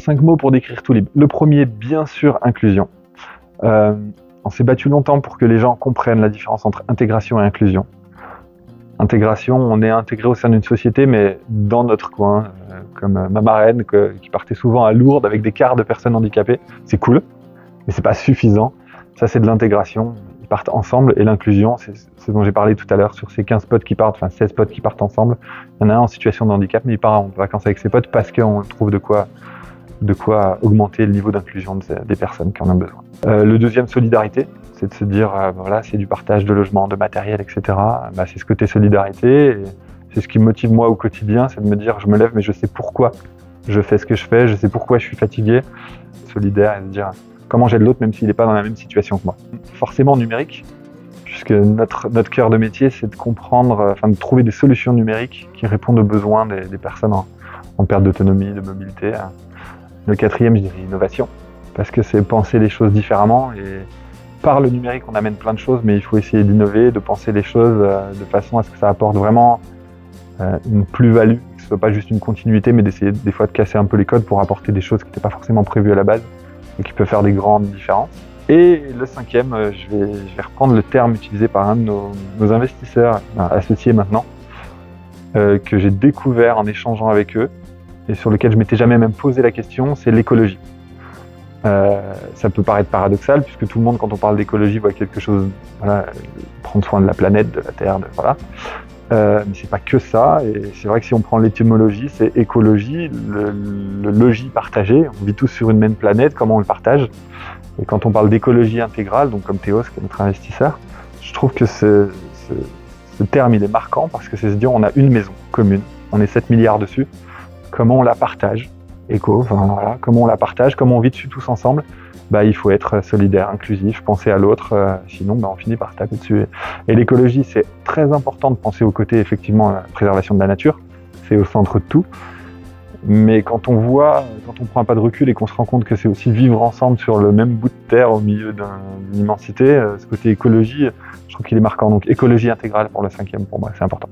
5 mots pour décrire Toolib. Le premier, bien sûr, inclusion. On s'est battu longtemps pour que les gens comprennent la différence entre intégration et inclusion. Intégration, on est intégré au sein d'une société, mais dans notre coin, comme ma marraine qui partait souvent à Lourdes avec des cars de personnes handicapées. C'est cool, mais c'est pas suffisant. Ça, c'est de l'intégration. Ils partent ensemble. Et l'inclusion, c'est ce dont j'ai parlé tout à l'heure sur ces 15 potes qui partent, enfin 16 potes qui partent ensemble. Il y en a un en situation de handicap, mais il part en vacances avec ses potes parce qu'on trouve de quoi augmenter le niveau d'inclusion des personnes qui en ont besoin. Le deuxième, solidarité. C'est de se dire, voilà, c'est du partage de logements, de matériel, etc. C'est ce côté solidarité. Et c'est ce qui me motive moi au quotidien, c'est de me dire, je me lève, mais je sais pourquoi je fais ce que je fais, je sais pourquoi je suis fatigué. Solidaire et de dire comment j'aide l'autre, même s'il n'est pas dans la même situation que moi. Forcément numérique, puisque notre cœur de métier, c'est de comprendre, de trouver des solutions numériques qui répondent aux besoins des personnes en perte d'autonomie, de mobilité. Le quatrième, je dirais innovation, parce que c'est penser les choses différemment. Et par le numérique, on amène plein de choses, mais il faut essayer d'innover, de penser les choses de façon à ce que ça apporte vraiment une plus-value, que ce ne soit pas juste une continuité, mais d'essayer des fois de casser un peu les codes pour apporter des choses qui n'étaient pas forcément prévues à la base et qui peuvent faire des grandes différences. Et le cinquième, je vais reprendre le terme utilisé par un de nos investisseurs, associés maintenant, que j'ai découvert en échangeant avec eux et sur lequel je m'étais jamais même posé la question, c'est l'écologie. Ça peut paraître paradoxal puisque tout le monde, quand on parle d'écologie, voit quelque chose, prendre soin de la planète, de la Terre, mais c'est pas que ça. Et c'est vrai que si on prend l'étymologie, c'est écologie, le logis partagé. On vit tous sur une même planète, comment on le partage. Et quand on parle d'écologie intégrale, donc comme Théos, qui est notre investisseur, je trouve que ce terme il est marquant parce que c'est se dire on a une maison commune, on est 7 milliards dessus, comment on la partage, comment on la partage, comment on vit dessus tous ensemble. Il faut être solidaire, inclusif, penser à l'autre, sinon on finit par taper dessus. Et l'écologie, c'est très important de penser au côté effectivement la préservation de la nature, c'est au centre de tout. Mais quand on prend un pas de recul et qu'on se rend compte que c'est aussi vivre ensemble sur le même bout de terre au milieu d'une immensité, ce côté écologie, je trouve qu'il est marquant. Donc écologie intégrale pour le cinquième, pour moi, c'est important.